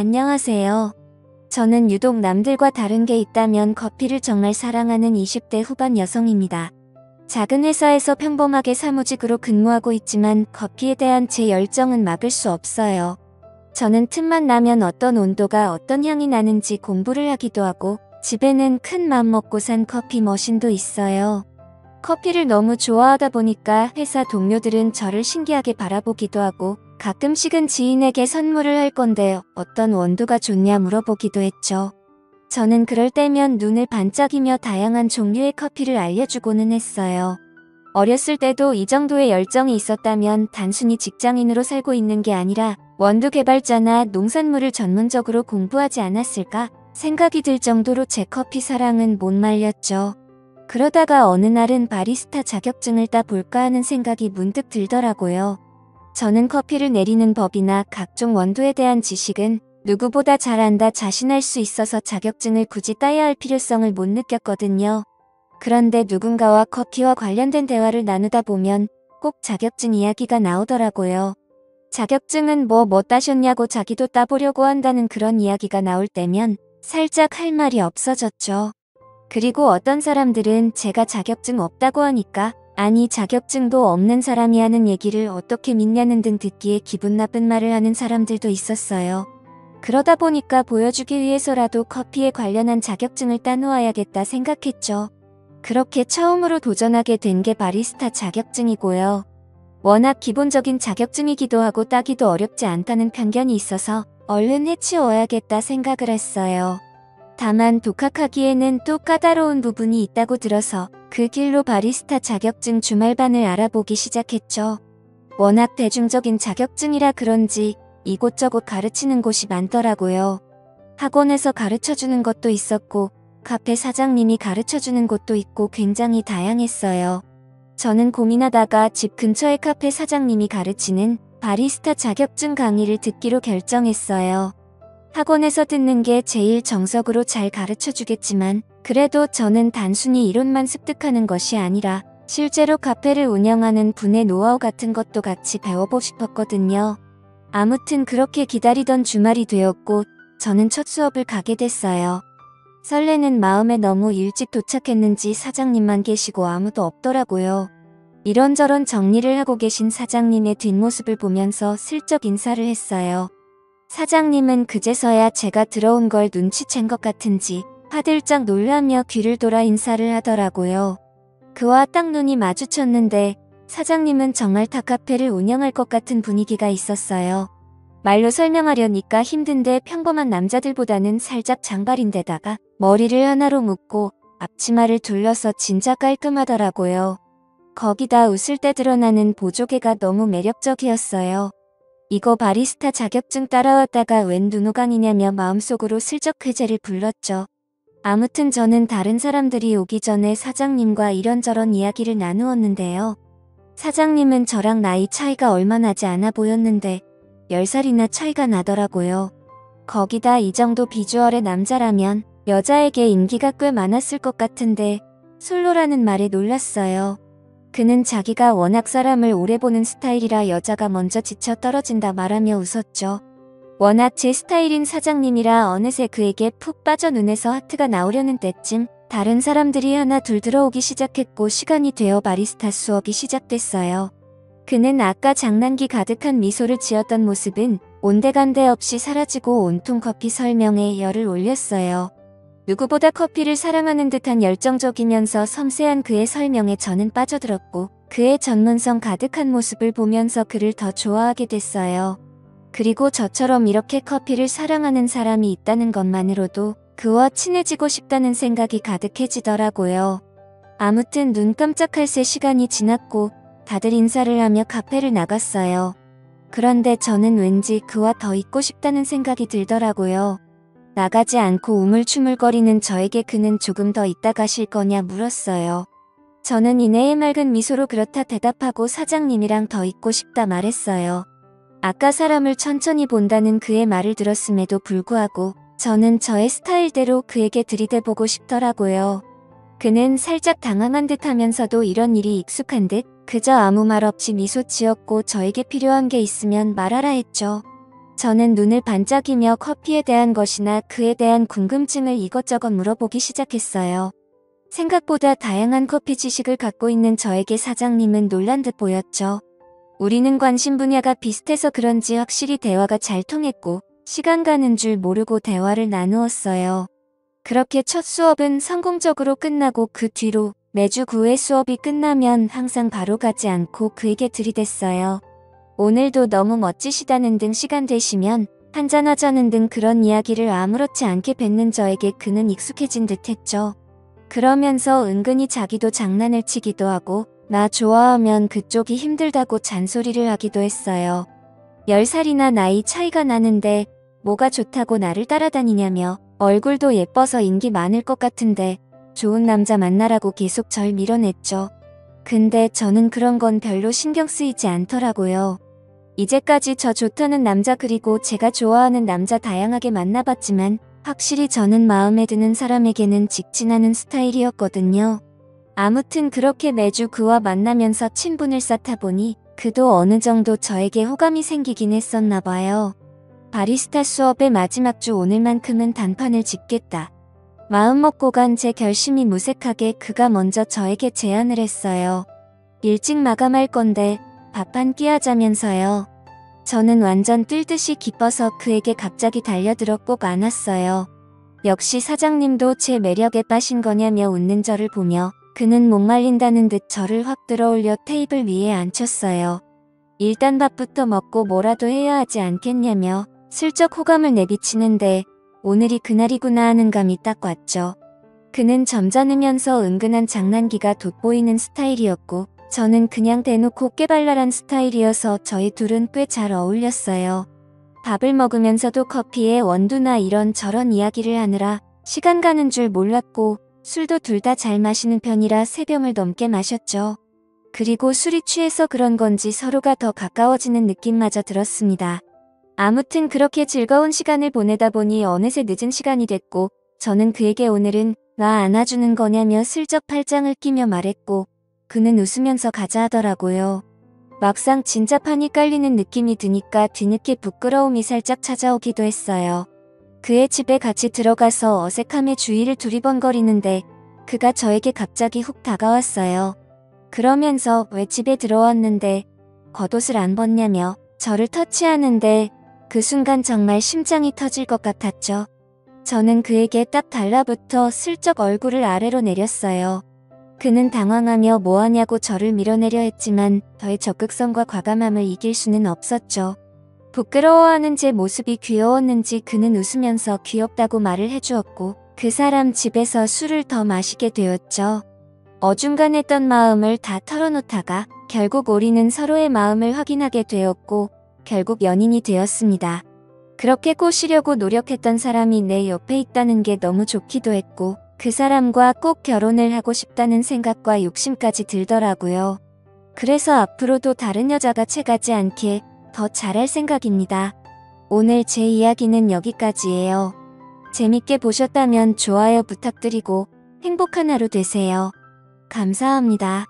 안녕하세요. 저는 유독 남들과 다른 게 있다면 커피를 정말 사랑하는 20대 후반 여성입니다. 작은 회사에서 평범하게 사무직으로 근무하고 있지만 커피에 대한 제 열정은 막을 수 없어요. 저는 틈만 나면 어떤 온도가 어떤 향이 나는지 공부를 하기도 하고 집에는 큰 맘 먹고 산 커피 머신도 있어요. 커피를 너무 좋아하다 보니까 회사 동료들은 저를 신기하게 바라보기도 하고 가끔씩은 지인에게 선물을 할 건데 어떤 원두가 좋냐 물어보기도 했죠. 저는 그럴 때면 눈을 반짝이며 다양한 종류의 커피를 알려주고는 했어요. 어렸을 때도 이 정도의 열정이 있었다면 단순히 직장인으로 살고 있는 게 아니라 원두 개발자나 농산물을 전문적으로 공부하지 않았을까 생각이 들 정도로 제 커피 사랑은 못 말렸죠. 그러다가 어느 날은 바리스타 자격증을 따볼까 하는 생각이 문득 들더라고요. 저는 커피를 내리는 법이나 각종 원두에 대한 지식은 누구보다 잘 안다 자신할 수 있어서 자격증을 굳이 따야 할 필요성을 못 느꼈거든요. 그런데 누군가와 커피와 관련된 대화를 나누다 보면 꼭 자격증 이야기가 나오더라고요. 자격증은 뭐 따셨냐고 자기도 따보려고 한다는 그런 이야기가 나올 때면 살짝 할 말이 없어졌죠. 그리고 어떤 사람들은 제가 자격증 없다고 하니까 아니 자격증도 없는 사람이 하는 얘기를 어떻게 믿냐는 등 듣기에 기분 나쁜 말을 하는 사람들도 있었어요. 그러다 보니까 보여주기 위해서라도 커피에 관련한 자격증을 따놓아야겠다 생각했죠. 그렇게 처음으로 도전하게 된 게 바리스타 자격증이고요. 워낙 기본적인 자격증이기도 하고 따기도 어렵지 않다는 편견이 있어서 얼른 해치워야겠다 생각을 했어요. 다만 독학하기에는 또 까다로운 부분이 있다고 들어서 그 길로 바리스타 자격증 주말반을 알아보기 시작했죠. 워낙 대중적인 자격증이라 그런지 이곳저곳 가르치는 곳이 많더라고요. 학원에서 가르쳐주는 것도 있었고 카페 사장님이 가르쳐주는 곳도 있고 굉장히 다양했어요. 저는 고민하다가 집 근처의 카페 사장님이 가르치는 바리스타 자격증 강의를 듣기로 결정했어요. 학원에서 듣는 게 제일 정석으로 잘 가르쳐주겠지만 그래도 저는 단순히 이론만 습득하는 것이 아니라 실제로 카페를 운영하는 분의 노하우 같은 것도 같이 배워보고 싶었거든요. 아무튼 그렇게 기다리던 주말이 되었고 저는 첫 수업을 가게 됐어요. 설레는 마음에 너무 일찍 도착했는지 사장님만 계시고 아무도 없더라고요. 이런저런 정리를 하고 계신 사장님의 뒷모습을 보면서 슬쩍 인사를 했어요. 사장님은 그제서야 제가 들어온 걸 눈치챈 것 같은지 화들짝 놀라며 귀를 돌아 인사를 하더라고요. 그와 딱 눈이 마주쳤는데 사장님은 정말 닭카페를 운영할 것 같은 분위기가 있었어요. 말로 설명하려니까 힘든데 평범한 남자들보다는 살짝 장발인데다가 머리를 하나로 묶고 앞치마를 둘러서 진짜 깔끔하더라고요. 거기다 웃을 때 드러나는 보조개가 너무 매력적이었어요. 이거 바리스타 자격증 따라왔다가 웬 눈호강이냐며 마음속으로 슬쩍 회제를 불렀죠. 아무튼 저는 다른 사람들이 오기 전에 사장님과 이런저런 이야기를 나누었는데요. 사장님은 저랑 나이 차이가 얼마 나지 않아 보였는데 10살이나 차이가 나더라고요. 거기다 이 정도 비주얼의 남자라면 여자에게 인기가 꽤 많았을 것 같은데 솔로라는 말에 놀랐어요. 그는 자기가 워낙 사람을 오래 보는 스타일이라 여자가 먼저 지쳐 떨어진다 말하며 웃었죠. 워낙 제 스타일인 사장님이라 어느새 그에게 푹 빠져 눈에서 하트가 나오려는 때쯤 다른 사람들이 하나 둘 들어오기 시작했고 시간이 되어 바리스타 수업이 시작됐어요. 그는 아까 장난기 가득한 미소를 지었던 모습은 온데간데 없이 사라지고 온통 커피 설명에 열을 올렸어요. 누구보다 커피를 사랑하는 듯한 열정적이면서 섬세한 그의 설명에 저는 빠져들었고 그의 전문성 가득한 모습을 보면서 그를 더 좋아하게 됐어요. 그리고 저처럼 이렇게 커피를 사랑하는 사람이 있다는 것만으로도 그와 친해지고 싶다는 생각이 가득해지더라고요. 아무튼 눈 깜짝할 새 시간이 지났고 다들 인사를 하며 카페를 나갔어요. 그런데 저는 왠지 그와 더 있고 싶다는 생각이 들더라고요. 나가지 않고 우물쭈물거리는 저에게 그는 조금 더 있다 가실 거냐 물었어요. 저는 이내의 맑은 미소로 그렇다 대답하고 사장님이랑 더 있고 싶다 말했어요. 아까 사람을 천천히 본다는 그의 말을 들었음에도 불구하고 저는 저의 스타일대로 그에게 들이대보고 싶더라고요. 그는 살짝 당황한 듯 하면서도 이런 일이 익숙한 듯 그저 아무 말 없이 미소 지었고 저에게 필요한 게 있으면 말하라 했죠. 저는 눈을 반짝이며 커피에 대한 것이나 그에 대한 궁금증을 이것저것 물어보기 시작했어요. 생각보다 다양한 커피 지식을 갖고 있는 저에게 사장님은 놀란 듯 보였죠. 우리는 관심 분야가 비슷해서 그런지 확실히 대화가 잘 통했고 시간 가는 줄 모르고 대화를 나누었어요. 그렇게 첫 수업은 성공적으로 끝나고 그 뒤로 매주 9회 수업이 끝나면 항상 바로 가지 않고 그에게 들이댔어요. 오늘도 너무 멋지시다는 등 시간 되시면 한잔하자는 등 그런 이야기를 아무렇지 않게 뱉는 저에게 그는 익숙해진 듯 했죠. 그러면서 은근히 자기도 장난을 치기도 하고 나 좋아하면 그쪽이 힘들다고 잔소리를 하기도 했어요. 10살이나 나이 차이가 나는데 뭐가 좋다고 나를 따라다니냐며 얼굴도 예뻐서 인기 많을 것 같은데 좋은 남자 만나라고 계속 절 밀어냈죠. 근데 저는 그런 건 별로 신경 쓰이지 않더라고요. 이제까지 저 좋다는 남자 그리고 제가 좋아하는 남자 다양하게 만나봤지만 확실히 저는 마음에 드는 사람에게는 직진하는 스타일이었거든요. 아무튼 그렇게 매주 그와 만나면서 친분을 쌓다 보니 그도 어느 정도 저에게 호감이 생기긴 했었나 봐요. 바리스타 수업의 마지막 주 오늘만큼은 단판을 짓겠다. 마음먹고 간 제 결심이 무색하게 그가 먼저 저에게 제안을 했어요. 일찍 마감할 건데 밥 한 끼 하자면서요. 저는 완전 뜰듯이 기뻐서 그에게 갑자기 달려들어 꼭 안았어요. 역시 사장님도 제 매력에 빠신 거냐며 웃는 저를 보며 그는 목말린다는 듯 저를 확 들어올려 테이블 위에 앉혔어요. 일단 밥부터 먹고 뭐라도 해야 하지 않겠냐며 슬쩍 호감을 내비치는데 오늘이 그날이구나 하는 감이 딱 왔죠. 그는 점잖으면서 은근한 장난기가 돋보이는 스타일이었고 저는 그냥 대놓고 깨발랄한 스타일이어서 저희 둘은 꽤 잘 어울렸어요. 밥을 먹으면서도 커피에 원두나 이런저런 이야기를 하느라 시간 가는 줄 몰랐고 술도 둘 다 잘 마시는 편이라 3병을 넘게 마셨죠. 그리고 술이 취해서 그런 건지 서로가 더 가까워지는 느낌마저 들었습니다. 아무튼 그렇게 즐거운 시간을 보내다 보니 어느새 늦은 시간이 됐고 저는 그에게 오늘은 나 안아주는 거냐며 슬쩍 팔짱을 끼며 말했고 그는 웃으면서 가자 하더라고요. 막상 진짜 판이 깔리는 느낌이 드니까 뒤늦게 부끄러움이 살짝 찾아오기도 했어요. 그의 집에 같이 들어가서 어색함에 주위를 두리번거리는데 그가 저에게 갑자기 훅 다가왔어요. 그러면서 왜 집에 들어왔는데 겉옷을 안 벗냐며 저를 터치하는데 그 순간 정말 심장이 터질 것 같았죠. 저는 그에게 딱 달라붙어 슬쩍 얼굴을 아래로 내렸어요. 그는 당황하며 뭐하냐고 저를 밀어내려 했지만 저의 적극성과 과감함을 이길 수는 없었죠. 부끄러워하는 제 모습이 귀여웠는지 그는 웃으면서 귀엽다고 말을 해주었고 그 사람 집에서 술을 더 마시게 되었죠. 어중간했던 마음을 다 털어놓다가 결국 우리는 서로의 마음을 확인하게 되었고 결국 연인이 되었습니다. 그렇게 꼬시려고 노력했던 사람이 내 옆에 있다는 게 너무 좋기도 했고 그 사람과 꼭 결혼을 하고 싶다는 생각과 욕심까지 들더라고요. 그래서 앞으로도 다른 여자가 채가지 않게 더 잘할 생각입니다. 오늘 제 이야기는 여기까지예요. 재밌게 보셨다면 좋아요 부탁드리고 행복한 하루 되세요. 감사합니다.